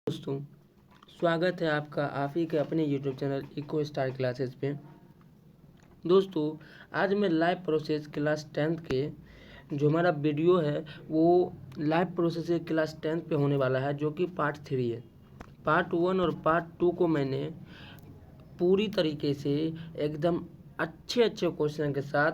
दोस्तों, स्वागत है आपका आप ही के अपने YouTube channel eco star classes पे। दोस्तों, आज मैं लाइव प्रोसेस क्लास 10th के जो हमारा वीडियो है वो लाइव प्रोसेस क्लास 10th पे होने वाला है, जो कि पार्ट 3 है। पार्ट 1 और पार्ट 2 को मैंने पूरी तरीके से एकदम अच्छे अच्छे क्वेश्चन के साथ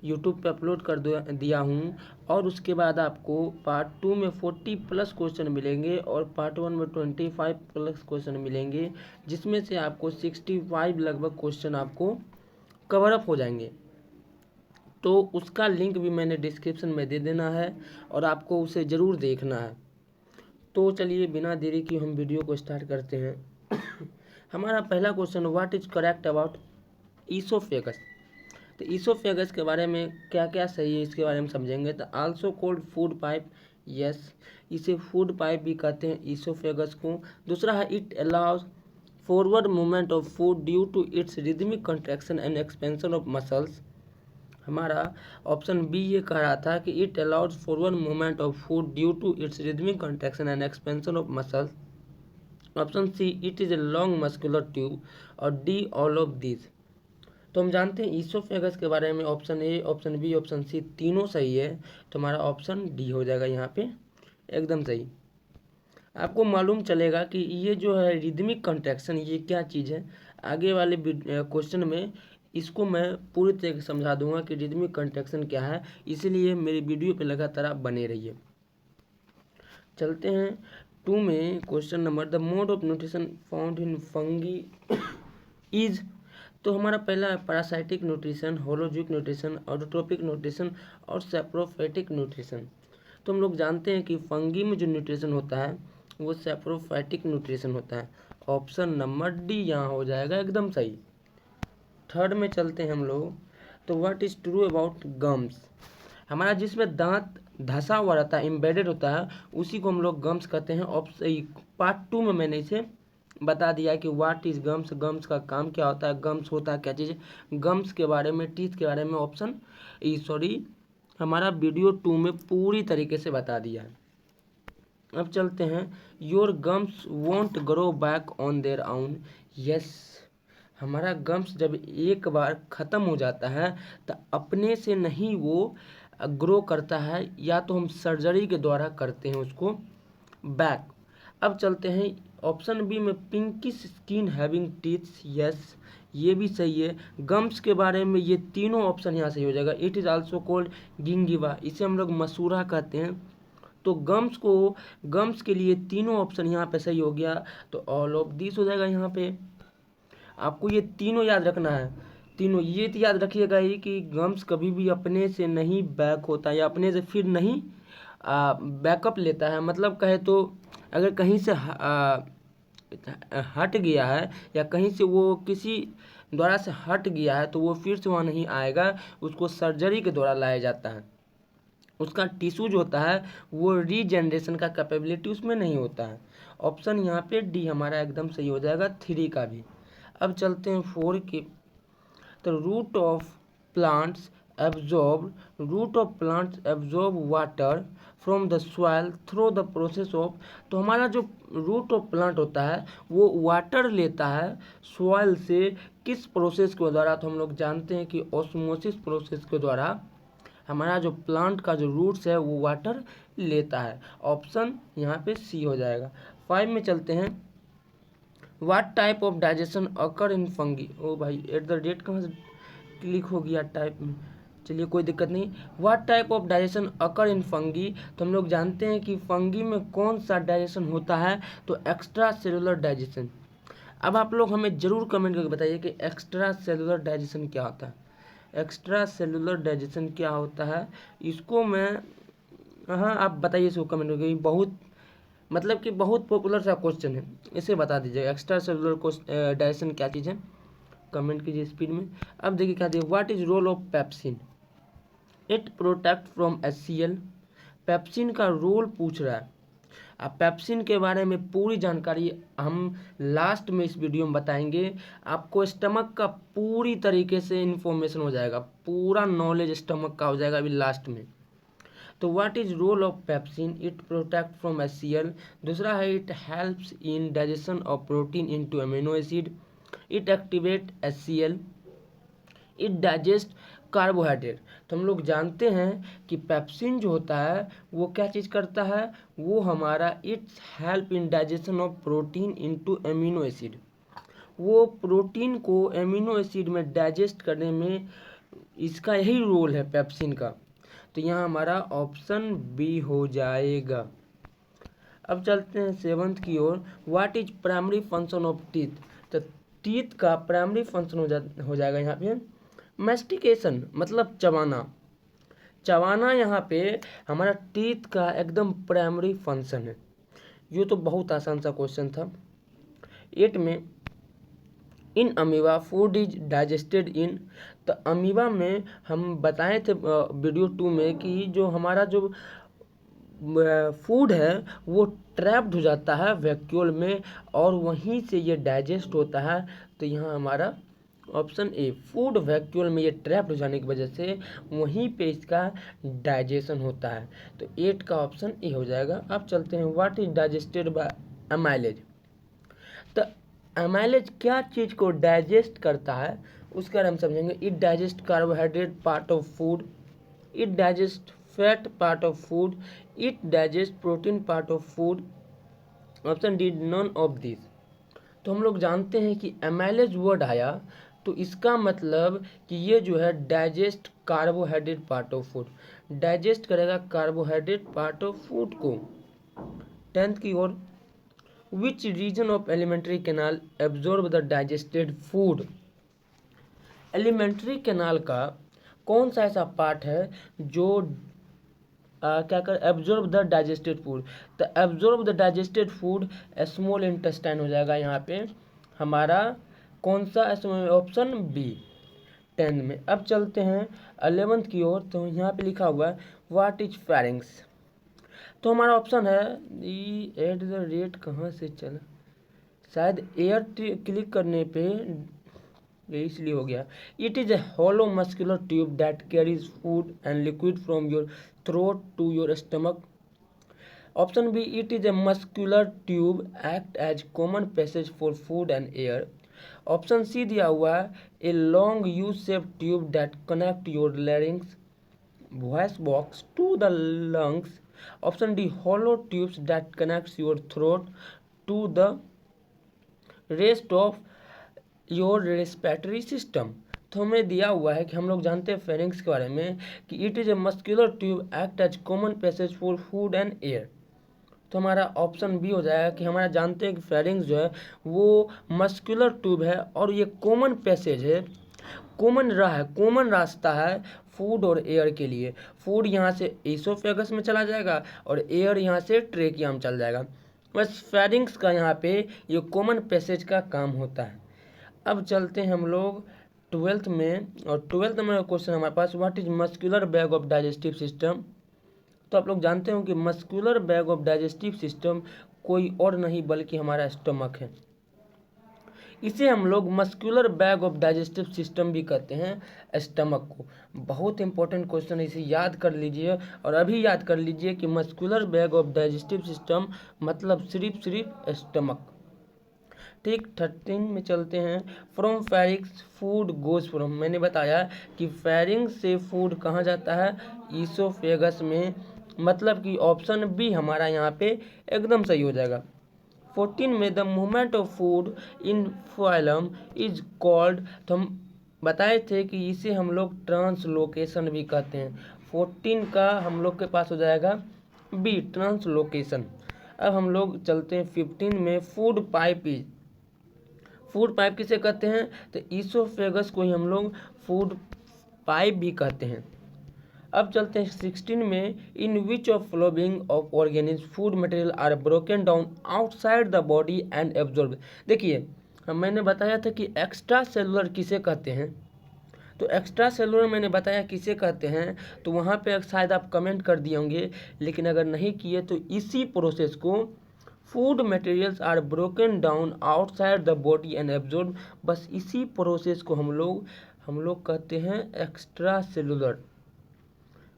यूट्यूब पे अपलोड कर दिया हूँ। और उसके बाद आपको पार्ट 2 में 40 प्लस क्वेश्चन मिलेंगे और पार्ट 1 में 25 प्लस क्वेश्चन मिलेंगे, जिसमें से आपको 65 लगभग क्वेश्चन आपको कवर अप हो जाएंगे। तो उसका लिंक भी मैंने डिस्क्रिप्शन में दे देना है और आपको उसे ज़रूर देखना है। तो चलिए बिना देरी की हम वीडियो को स्टार्ट करते हैं। हमारा पहला question, what is correct about oesophagus. तो ईसोफेगस के बारे में क्या क्या सही है इसके बारे में समझेंगे। तो also called food pipe, yes, इसे फूड पाइप भी कहते हैं ईसोफेगस को। दूसरा है, it allows forward movement of food due to its rhythmic contraction and expansion of muscles. हमारा ऑप्शन बी ये कह रहा था कि it allows forward movement of food due to its rhythmic contraction and expansion of muscles. Option C, it is a long muscular tube. और D, all of this. तो हम जानते हैं ईसोफेगस के बारे में option A, option B, option C तीनों सही है। तो हमारा ऑप्शन डी हो जाएगा यहाँ पे एकदम सही। आपको मालूम चलेगा कि ये जो है रिदमिक कंट्रैक्शन ये क्या चीज़ है। आगे वाले क्वेश्चन में इसको मैं पूरी तरह से समझा दूंगा कि रिदमिक कंट्रैक्शन क्या है, इसीलिए मेरी वीडियो पे लगातार आप बने रहिए। चलते हैं 2 में। Question number, the mode of nutrition found in fungi is. तो हमारा पहला है parasitic nutrition, holozoic nutrition, autotrophic nutrition और सैप्रोफाइटिक न्यूट्रिशन। तो हम लोग जानते हैं कि फंगी में जो न्यूट्रिशन होता है वो सैप्रोफाइटिक न्यूट्रिशन होता है। ऑप्शन नंबर डी यहाँ हो जाएगा एकदम सही। थर्ड में चलते हैं हम लोग। तो what is true about gums. हमारा जिसमें दांत धंसा हुआ रहता है, एम्बेडेड होता है, उसी को हम लोग गम्स कहते हैं। ऑप्शन पार्ट 2 में मैंने इसे बता दिया कि व्हाट इज गम्स, गम्स का काम क्या होता है, गम्स होता है क्या चीज़। गम्स के बारे में, टीथ के बारे में ऑप्शन हमारा वीडियो 2 में पूरी तरीके से बता दिया है। अब चलते हैं, your gums won't grow back on their own. Yes, हमारा गम्स जब एक बार ख़त्म हो जाता है तो अपने से नहीं वो ग्रो करता है, या तो हम सर्जरी के द्वारा करते हैं उसको बैक। अब चलते हैं ऑप्शन बी में, pinkish skin having teeths. Yes, ये भी सही है। गम्स के बारे में ये तीनों ऑप्शन यहाँ सही हो जाएगा। इट इज़ आल्सो कॉल्ड गिंगिवा, इसे हम लोग मसूरा कहते हैं। तो गम्स के लिए तीनों ऑप्शन यहाँ पे सही हो गया। तो ऑल ऑफ दिस हो जाएगा यहाँ पे। आपको ये तीनों याद रखना है। तीनों ये तो याद रखिएगा ही कि गम्स कभी भी अपने से नहीं बैक होता है या अपने से फिर नहीं बैकअप लेता है। मतलब कहे तो अगर कहीं से हट गया है या कहीं से वो किसी द्वारा से हट गया है तो वो फिर से वहाँ नहीं आएगा, उसको सर्जरी के द्वारा लाया जाता है। उसका टिश्यू जो होता है वो रीजनरेशन का कैपेबिलिटी उसमें नहीं होता है। ऑप्शन यहाँ पे डी हमारा एकदम सही हो जाएगा, 3 का भी। अब चलते हैं 4 के। तो root of plants absorb water from the soil through the process of. तो हमारा जो रूट ऑफ प्लांट होता है वो वाटर लेता है सॉइल से, किस प्रोसेस के द्वारा। तो हम लोग जानते हैं कि ऑस्मोसिस प्रोसेस के द्वारा हमारा जो प्लांट का जो रूट्स है वो वाटर लेता है। ऑप्शन यहाँ पे सी हो जाएगा। 5 में चलते हैं, what type of digestion occur in fungi. ओ भाई, @ कहाँ से क्लिक हो गया टाइप में, चलिए कोई दिक्कत नहीं। What type of digestion occur in fungi. तो हम लोग जानते हैं कि फंगी में कौन सा डाइजेशन होता है, तो एक्स्ट्रा सेलुलर डाइजेशन। अब आप लोग हमें ज़रूर कमेंट करके बताइए कि एक्स्ट्रा सेलुलर डाइजेशन क्या होता है। एक्स्ट्रा सेलुलर डाइजेशन क्या होता है इसको मैं, हाँ आप बताइए इसको कमेंट करके। बहुत मतलब कि बहुत पॉपुलर सा क्वेश्चन है, इसे बता दीजिए एक्स्ट्रा सेलुलर डाइजेशन क्या चीज़ है, कमेंट कीजिए स्पीड में। अब देखिए क्या दिया, what is role of pepsin. It protect from HCl। Pepsin का रोल पूछ रहा है। अब पेप्सिन के बारे में पूरी जानकारी हम लास्ट में इस वीडियो में बताएंगे। आपको स्टमक का पूरी तरीके से इन्फॉर्मेशन हो जाएगा, पूरा नॉलेज स्टमक का हो जाएगा अभी लास्ट में। तो what is role of pepsin? It protect from HCl। दूसरा है it helps in digestion of protein into amino acid. It activate HCl। It digest carbohydrate. तो हम लोग जानते हैं कि पेप्सिन जो होता है वो क्या चीज़ करता है, वो हमारा it's help in digestion of protein into amino acid. वो प्रोटीन को अमीनो एसिड में डाइजेस्ट करने में इसका यही रोल है पेप्सिन का। तो यहाँ हमारा ऑप्शन बी हो जाएगा। अब चलते हैं सेवंथ की ओर। What is primary function of teeth? तो टीथ का प्राइमरी फंक्शन हो जाएगा यहाँ पे मैस्टिकेशन, मतलब चबाना। चबाना यहाँ पे हमारा टीथ का एकदम प्राइमरी फंक्शन है। ये तो बहुत आसान सा क्वेश्चन था। 8 में in amoeba food is digested इन। तो अमीबा में हम बताए थे वीडियो 2 में कि जो हमारा जो फूड है वो ट्रैप्ड हो जाता है वैक्यूल में और वहीं से ये डाइजेस्ट होता है। तो यहाँ हमारा ऑप्शन ए, फूड वैक्यूल में ये ट्रैप्ड हो जाने की वजह से वहीं पे इसका डाइजेशन होता है। तो 8 का ऑप्शन ए हो जाएगा। अब चलते हैं what is digested by amylase. तो अमाइलेज क्या चीज़ को डाइजेस्ट करता है उसका हम समझेंगे। It digest carbohydrate part of food. It digest fat part of food. It digest protein part of food. Option D, none of this. तो हम लोग जानते हैं कि अमाइलेज वर्ड आया तो इसका मतलब कि ये जो है digest carbohydrate part of food, digest करेगा कार्बोहाइड्रेट पार्ट ऑफ फूड को। 10th की ओर, which region of alimentary canal absorb the digested food? Alimentary canal का कौन सा ऐसा पार्ट है जो क्या कर एब्जॉर्ब द डाइजेस्टेड फूड? तो absorb the digested food small intestine हो जाएगा यहाँ पे हमारा कौन सा? ऑप्शन बी 10 में। अब चलते हैं 11th की ओर। तो यहाँ पे लिखा हुआ है व्हाट इज फेरिंग्स। तो हमारा ऑप्शन है ई एट द रेट कहाँ से चला, शायद एयर क्लिक करने पे ये इसलिए हो गया। It is a hollow muscular tube that carries food and liquid from your throat to your stomach. Option B, it is a muscular tube act as common passage for food and air. Option C दिया हुआ है a long U shape tube that connect your larynx voice box to the lungs. Option D, hollow tubes that connects your throat to the rest of your respiratory system. तो हमें दिया हुआ है कि हम लोग जानते हैं फेरिंग्स के बारे में कि it is a muscular tube act as common passage for food and air. तो हमारा ऑप्शन बी हो जाएगा कि हमारा जानते हैं कि फेरिंग्स जो है वो मस्कुलर ट्यूब है और ये कॉमन पैसेज है, कॉमन कॉमन रास्ता है फूड और एयर के लिए। फूड यहाँ से ईसोफेगस में चला जाएगा और एयर यहाँ से ट्रेकिया में चल जाएगा। बस फेरिंग्स का यहाँ पे ये कॉमन पैसेज का काम होता है। अब चलते हैं हम लोग 12th में, और 12th में क्वेश्चन हमारे पास what is muscular bag of digestive system. तो आप लोग जानते हो कि muscular bag of digestive system कोई और नहीं बल्कि हमारा स्टमक है। इसे हम लोग muscular bag of digestive system भी कहते हैं स्टमक को। बहुत इंपॉर्टेंट क्वेश्चन है, इसे याद कर लीजिए और अभी याद कर लीजिए कि muscular bag of digestive system मतलब सिर्फ स्टमक। ठीक, 13 में चलते हैं। From pharynx food goes from, मैंने बताया कि फेरिंग्स से फूड कहाँ जाता है? ईसोफेगस में, मतलब कि ऑप्शन बी हमारा यहाँ पे एकदम सही हो जाएगा। 14 में the movement of food in phylum is called, तो हम बताए थे कि इसे हम लोग ट्रांसलोकेशन भी कहते हैं। 14 का हम लोग के पास हो जाएगा बी, ट्रांसलोकेशन। अब हम लोग चलते हैं 15 में। Food pipe is, food pipe किसे कहते हैं? तो ईसोफेगस को ही हम लोग फूड पाइप भी कहते हैं। अब चलते हैं 16 में। In which of following of organism food material are broken down outside the body and absorb. देखिए मैंने बताया था कि एक्स्ट्रा सेलुलर किसे कहते हैं, तो एक्स्ट्रा सेलुलर मैंने बताया किसे कहते हैं, तो वहाँ पे शायद आप कमेंट कर दिए होंगे, लेकिन अगर नहीं किए तो इसी प्रोसेस को food materials are broken down outside the body and absorb, बस इसी प्रोसेस को हम लोग कहते हैं एक्स्ट्रा सेलुलर।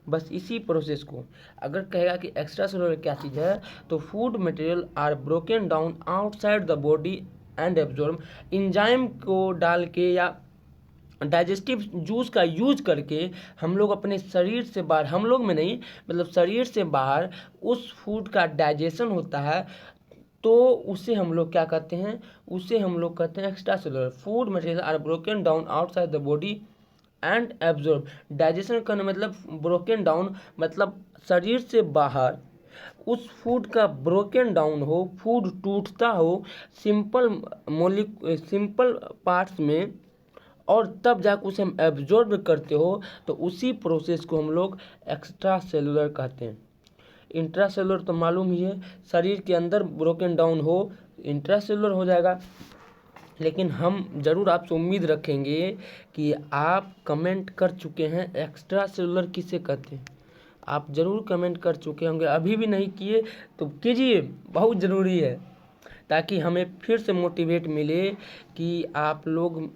बस इसी प्रोसेस को। अगर कहेगा कि एक्स्ट्रा सेलुलर क्या चीज़ है, तो food material are broken down outside the body and absorb. Enzyme को डाल के या डाइजेस्टिव जूस का यूज करके हम लोग अपने शरीर से बाहर, हम लोग में नहीं मतलब शरीर से बाहर उस फूड का डाइजेशन होता है, तो उसे हम लोग क्या कहते हैं, उसे हम लोग कहते हैं extracellular. Food material are broken down outside the body and absorb. Digestion करना मतलब ब्रोकन डाउन मतलब शरीर से बाहर उस फूड का ब्रोकन डाउन हो, फूड टूटता हो सिंपल पार्ट्स में, और तब जाकर उसे हम एब्जॉर्ब करते हो, तो उसी प्रोसेस को हम लोग एक्स्ट्रा सेलुलर कहते हैं। इंट्रा सेलुलर तो मालूम ही है, शरीर के अंदर ब्रोकन डाउन हो इंट्रा सेलुलर हो जाएगा। लेकिन हम ज़रूर आपसे उम्मीद रखेंगे कि आप कमेंट कर चुके हैं एक्स्ट्रा सेलुलर किसे कहते हैं। आप ज़रूर कमेंट कर चुके होंगे, अभी भी नहीं किए तो कीजिए, बहुत ज़रूरी है, ताकि हमें फिर से मोटिवेट मिले कि आप लोग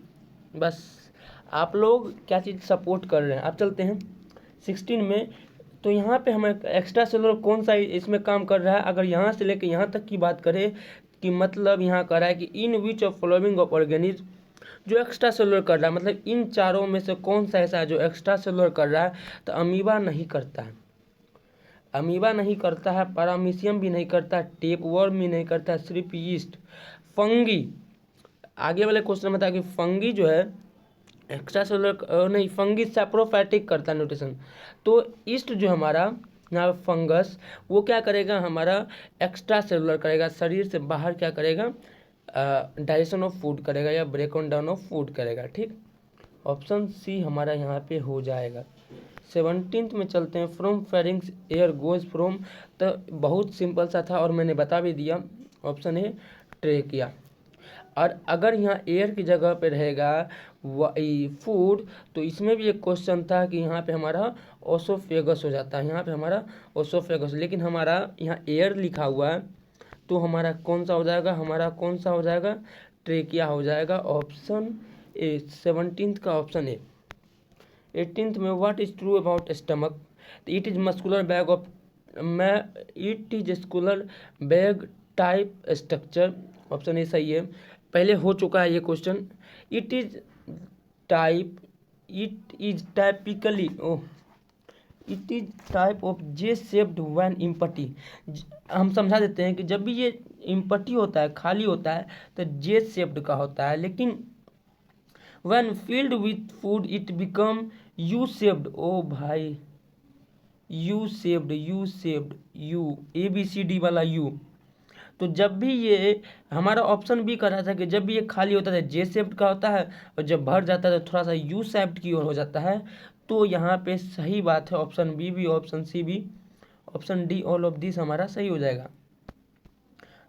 बस आप लोग क्या चीज़ सपोर्ट कर रहे हैं। आप चलते हैं 16 में। तो यहाँ पे हमें एक्स्ट्रा सेलुलर कौन सा इसमें काम कर रहा है, अगर यहाँ से लेकर यहाँ तक की बात करें कि मतलब यहाँ कर रहा है कि in which of following of organism, जो एक्स्ट्रा सेलुलर कर रहा है मतलब इन चारों में से कौन सा ऐसा है जो एक्स्ट्रा सेलुलर कर रहा है, तो अमीबा नहीं करता है। अमीबा नहीं करता है, पैरामीशियम भी नहीं करता, टेपवर्म भी नहीं करता, सिर्फ यीस्ट। फंगी, आगे वाले क्वेश्चन में था कि फंगी जो है एक्स्ट्रा सेलुलर नहीं, फंगी सैप्रोफाइटिक करता है न्यूट्रिशन। तो ईस्ट जो हमारा यहाँ फंगस, वो क्या करेगा, हमारा एक्स्ट्रा सेलुलर करेगा, शरीर से बाहर क्या करेगा, डाइजेशन ऑफ फूड करेगा या ब्रेक डाउन ऑफ फूड करेगा। ठीक, ऑप्शन सी हमारा यहाँ पे हो जाएगा। 17 में चलते हैं। From pharynx air goes from, तो बहुत सिंपल सा था और मैंने बता भी दिया, ऑप्शन ए ट्रेकिया। और अगर यहाँ एयर की जगह पे रहेगा फूड, तो इसमें भी एक क्वेश्चन था कि यहाँ पे हमारा ओसोफेगस हो जाता है, यहाँ पे हमारा ओसोफेगस, लेकिन हमारा यहाँ एयर लिखा हुआ है, तो हमारा कौन सा हो जाएगा, हमारा कौन सा हो जाएगा, ट्रेकिया हो जाएगा, ऑप्शन ए। 17 का ऑप्शन ए। 18 में what is true about stomach, it is muscular bag of it is saccular bag type structure, option A सही है, पहले हो चुका है ये question. It is typically it is type of J shaped when empty. हम समझा देते हैं कि जब भी ये एम्प्टी होता है, खाली होता है, तो जे शेप्ड का होता है, लेकिन when filled with food it become U shaped. ओ भाई, यू शेप्ड, यू ABCD वाला यू। तो जब भी ये हमारा ऑप्शन बी कर रहा था कि जब भी ये खाली होता है जे शेप्ड का होता है, और जब भर जाता है तो थोड़ा सा यू शेप्ड की ओर हो जाता है। तो यहाँ पे सही बात है, ऑप्शन बी भी, ऑप्शन सी भी, option D all of this हमारा सही हो जाएगा।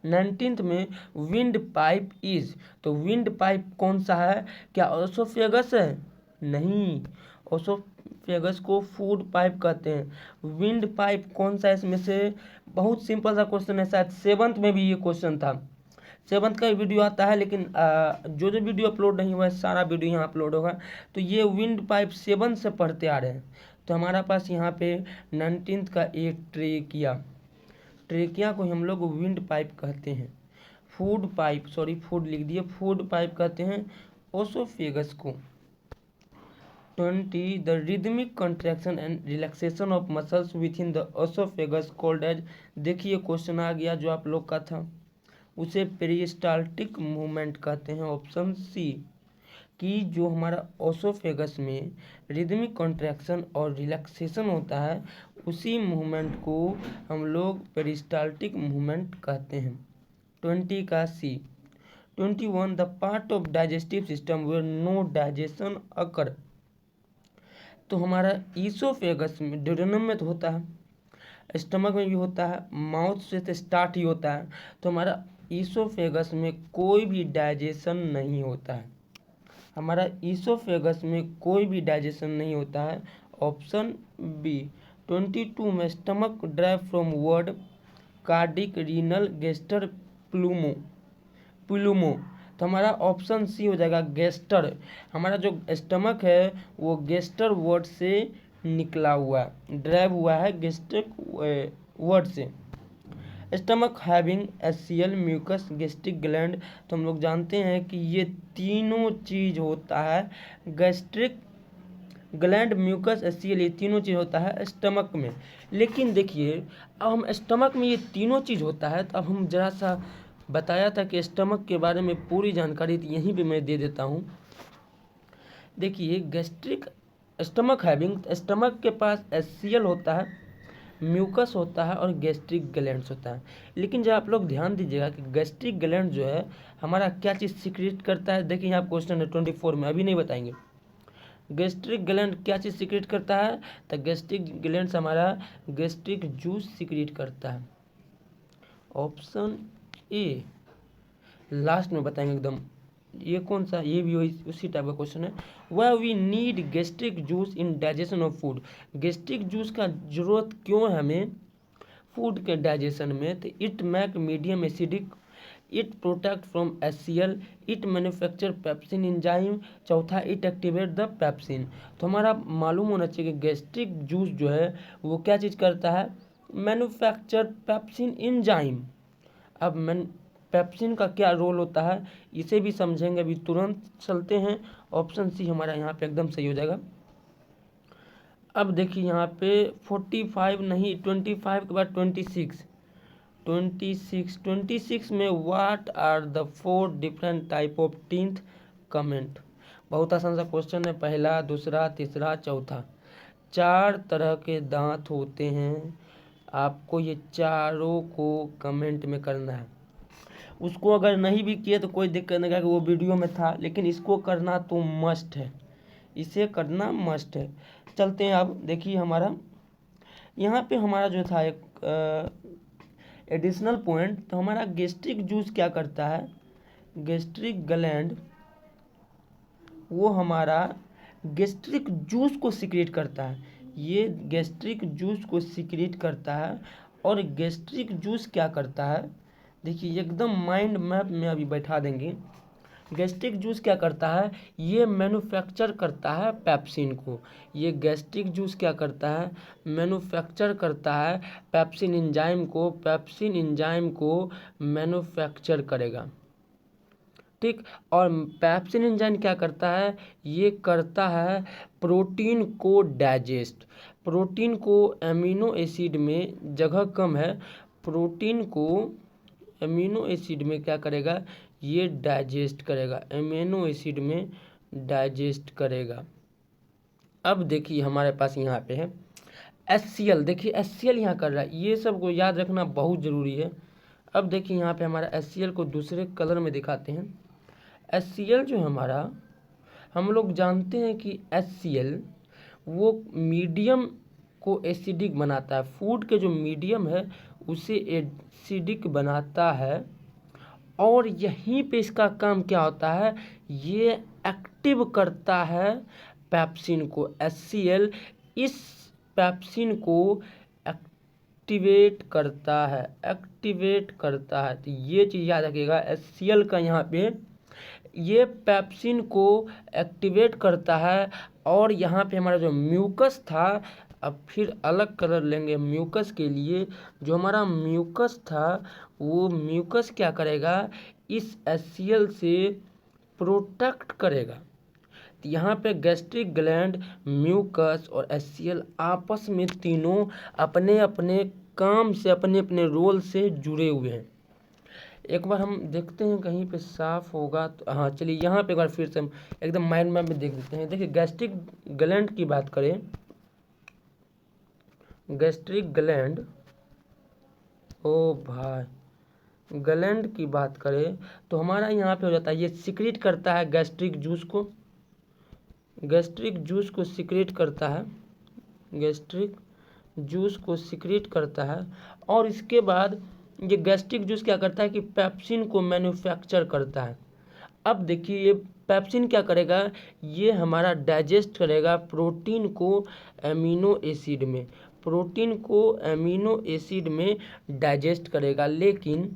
19 में विंड पाइप इज, तो विंड पाइप कौन सा है, क्या ओसोफेगस है, नहीं, ओसोफेगस को फूड पाइप कहते हैं। विंड पाइप कौन सा है इसमें से, बहुत सिंपल सा क्वेश्चन है, शायद 7th में भी ये क्वेश्चन था। 7th का वीडियो आता है, लेकिन जो वीडियो अपलोड नहीं हुआ है सारा वीडियो यहाँ अपलोड होगा। तो ये विंड पाइप 7 से पढ़ते आ रहे हैं, तो हमारा पास यहाँ पे 19 का एक ट्रेकिया, ट्रेकिया को हम लोग विंड पाइप कहते हैं। फूड पाइप, सॉरी फूड लिख दिए, फूड पाइप कहते हैं ओसोफेगस को। 20 the rhythmic contraction and relaxation of muscles within the oesophagus called as, देखिए क्वेश्चन आ गया जो आप लोग का था, उसे पेरिस्टाल्टिक मूवमेंट कहते हैं, ऑप्शन सी। कि जो हमारा ओसोफेगस में रिदमिक कॉन्ट्रैक्शन और रिलैक्सेशन होता है, उसी मूवमेंट को हम लोग पेरिस्टाल्टिक मूवमेंट कहते हैं। 20 का C. 21 the part of digestive system where no digestion occur, तो हमारा ईसोफेगस में, ड्यूडेनम में तो होता है, स्टमक में भी होता है, माउथ से तो स्टार्ट ही होता है, तो हमारा ईसोफेगस में कोई भी डाइजेशन नहीं होता है, हमारा ईसोफेगस में कोई भी डाइजेशन नहीं होता है, ऑप्शन बी। 22 में stomach derive from word cardiac renal gaster pulmo, तो हमारा ऑप्शन सी हो जाएगा गेस्टर। हमारा जो स्टमक है वो गेस्टर वर्ड से निकला हुआ, ड्राइव हुआ है गैस्ट्रिक वर्ड से। Stomach having HCl, mucus, gastric gland. तो हम लोग जानते हैं कि ये तीनों चीज होता है, गैस्ट्रिक ग्लैंड, म्यूकस, HCl, ये तीनों चीज होता है स्टमक में। लेकिन देखिए अब हम स्टमक में ये तीनों चीज होता है, तो अब हम जरा सा बताया था कि स्टमक के बारे में पूरी जानकारी तो यहीं पे मैं दे देता हूँ। देखिए गैस्ट्रिक स्टमक हैविंग, स्टमक के पास HCl होता है, म्यूकस होता है और गैस्ट्रिक ग्लैंड्स होता है। लेकिन जब आप लोग ध्यान दीजिएगा कि गैस्ट्रिक ग्लैंड जो है हमारा क्या चीज़ सीक्रेट करता है, देखिए यहाँ क्वेश्चन है 24 में, अभी नहीं बताएंगे। गैस्ट्रिक ग्लैंड क्या चीज़ सीक्रेट करता है, तो गैस्ट्रिक ग्लैंड हमारा गैस्ट्रिक जूस सीक्रेट करता है। ऑप्शन ए लास्ट में बताएंगे एकदम। ये कौन सा, ये भी उसी टाइप का क्वेश्चन है। Why we need gastric juice in digestion of food, gastric juice का जरूरत क्यों है हमें फूड के डाइजेशन में, तो it make medium acidic, it protect from HCl, it manufacture pepsin enzyme, चौथा इट एक्टिवेट द पेप्सिन। तो हमारा मालूम होना चाहिए कि गैस्ट्रिक जूस जो है वो क्या चीज़ करता है, मैन्युफैक्चर पेप्सिन एंजाइम। अब पेप्सिन का क्या रोल होता है इसे भी समझेंगे, अभी तुरंत चलते हैं। ऑप्शन सी हमारा यहाँ पे एकदम सही हो जाएगा। अब देखिए यहाँ पे 45 नहीं, 25 के बाद 26 में what are the 4 different type of teeth comment. बहुत आसान सा क्वेश्चन है, पहला, दूसरा, तीसरा, चौथा। 4 तरह के दांत होते हैं, आपको ये चारों को कमेंट में करना है। उसको अगर नहीं भी किए तो कोई दिक्कत नहीं, कि वो वीडियो में था, लेकिन इसको करना तो मस्ट है, इसे करना मस्ट है। चलते हैं अब देखिए हमारा यहाँ पे हमारा जो था एक एडिशनल पॉइंट, तो हमारा गैस्ट्रिक जूस क्या करता है, गैस्ट्रिक ग्लैंड वो हमारा गैस्ट्रिक जूस को सीक्रेट करता है, ये गैस्ट्रिक जूस को सीक्रेट करता है। और गैस्ट्रिक जूस क्या करता है, देखिए एकदम माइंड मैप में अभी बैठा देंगे। गैस्ट्रिक जूस क्या करता है, ये मैन्युफैक्चर करता है पेप्सिन को, ये गैस्ट्रिक जूस क्या करता है, मैन्युफैक्चर करता है पेप्सिन एंजाइम को, पेप्सिन एंजाइम को मैन्युफैक्चर करेगा, ठीक। और पेप्सिन एंजाइम क्या करता है, ये करता है प्रोटीन को डाइजेस्ट, प्रोटीन को एमिनो एसिड में जगह कम है, प्रोटीन को एमिनो एसिड में क्या करेगा, ये डाइजेस्ट करेगा, एमिनो एसिड में डाइजेस्ट करेगा। अब देखिए हमारे पास यहाँ पे है HCl, देखिए HCl यहाँ कर रहा है, ये सब को याद रखना बहुत ज़रूरी है। अब देखिए यहाँ पे हमारा HCl को दूसरे कलर में दिखाते हैं। HCl जो है हमारा, हम लोग जानते हैं कि HCl वो मीडियम को एसिडिक बनाता है, फूड के जो मीडियम है उसे एसिडिक बनाता है। और यहीं पे इसका काम क्या होता है, ये एक्टिव करता है पेप्सिन को, HCl इस पेप्सिन को एक्टिवेट करता है, एक्टिवेट करता है। तो ये चीज़ याद रखिएगा, HCl का यहाँ पे ये पेप्सिन को एक्टिवेट करता है। और यहाँ पे हमारा जो म्यूकस था, अब फिर अलग कलर लेंगे म्यूकस के लिए, जो हमारा म्यूकस था वो म्यूकस क्या करेगा, इस HCl से प्रोटेक्ट करेगा। तो यहाँ पे गैस्ट्रिक ग्लैंड, म्यूकस और HCl आपस में तीनों अपने अपने काम से, अपने अपने रोल से जुड़े हुए हैं। एक बार हम देखते हैं कहीं पे साफ होगा तो, हाँ चलिए यहाँ पे एक बार फिर से हम एकदम माइंड मैप में देख लेते हैं। देखिए गैस्ट्रिक ग्लैंड की बात करें, गैस्ट्रिक ग्लैंड, ओ भाई ग्लैंड की बात करें तो हमारा यहाँ पे हो जाता है, ये सीक्रेट करता है गैस्ट्रिक जूस को, गैस्ट्रिक जूस को सीक्रेट करता है, गैस्ट्रिक जूस को सीक्रेट करता है। और इसके बाद ये गैस्ट्रिक जूस क्या करता है कि पेप्सिन को मैन्युफैक्चर करता है। अब देखिए ये पेप्सिन क्या करेगा, ये हमारा डाइजेस्ट करेगा प्रोटीन को एमिनो एसिड में, प्रोटीन को एमिनो एसिड में डाइजेस्ट करेगा। लेकिन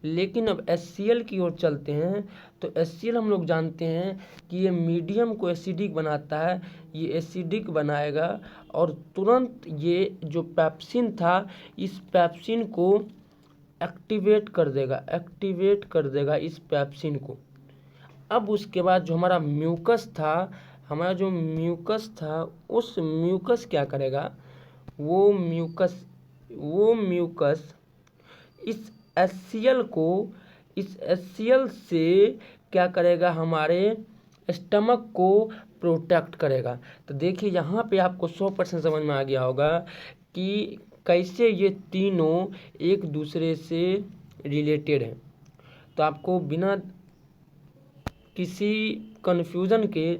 लेकिन अब HCl की ओर चलते हैं। तो HCl हम लोग जानते हैं कि ये मीडियम को एसिडिक बनाता है, ये एसिडिक बनाएगा और तुरंत ये जो पेप्सिन था इस पेप्सिन को एक्टिवेट कर देगा इस पेप्सिन को। अब उसके बाद जो हमारा म्यूकस था उस म्यूकस क्या करेगा, वो म्यूकस इस HCl से क्या करेगा, हमारे स्टमक को प्रोटेक्ट करेगा। तो देखिए यहाँ पे आपको 100% समझ में आ गया होगा कि कैसे ये तीनों एक दूसरे से रिलेटेड हैं। तो आपको बिना किसी कन्फ्यूज़न के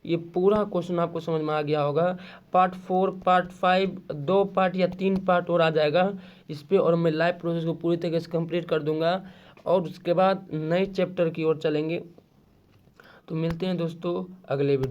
ये पूरा क्वेश्चन आपको समझ में आ गया होगा। पार्ट 4, पार्ट 5, 2 पार्ट या 3 पार्ट और आ जाएगा इस पे, और मैं लाइव प्रोसेस को पूरी तरीके से कंप्लीट कर दूंगा और उसके बाद नए चैप्टर की ओर चलेंगे। तो मिलते हैं दोस्तों अगले वीडियो।